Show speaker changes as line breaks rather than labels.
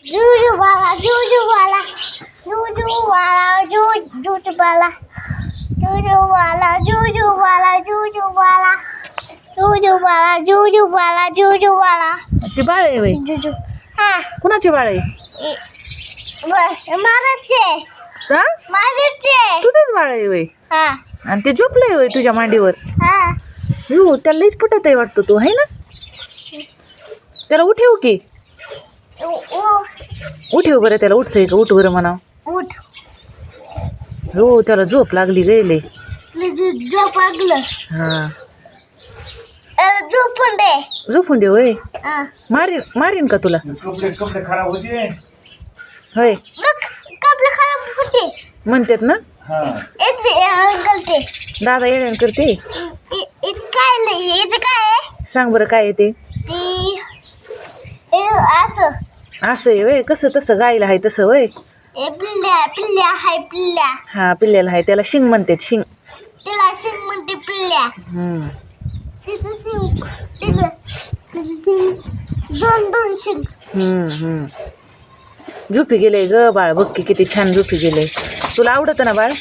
जुजू वाला जुजू वाला जुजू वाला जुजू वाला जुजू वाला जुजू वाला जुजू वाला जुजू वाला जुजू वाला जुजू वाला
ते बाळ आहे वय
जुजू हा
कुणाचे बाळ आहे
माझे
हा
माझे
तुझंच बाळ आहे वय
हा
आणि ते झोपलंय वय तुझ्या मांडीवर
हा
हो त्याला लईच पटत आहे वाटतं तू आहे ना त्याला उठेव की उठेव बरं त्याला उठतंय का उठ बरं म्हणा
उठ
हो त्याला झोप लागली गेले
झोप लागलं
हा
झोपून दे
झोपून दे वय
हा
मारीन मारीन का तुला
कपडे खराब होते
होय
बघ कपडे खराब होते
म्हणतात ना
गलते
दादा येण्यान करते
काय याचं काय आहे
सांग बरं काय आहे ते
असं
असं आहे वय कसं तसं गायला आहे तसं वय
पिल्ल्या पिल्ल्या हाय पिल्ल्या
हा पिल्ल्याला आहे त्याला शिंग म्हणतात शिंग
तिला शिंग म्हणते पिल्ल्या तिथं शिंग तिथं शिंग दोन शिंग
झोपी गेले ग बाळ बघ की किती छान झोपी गेले तुला आवडतं ना बाळ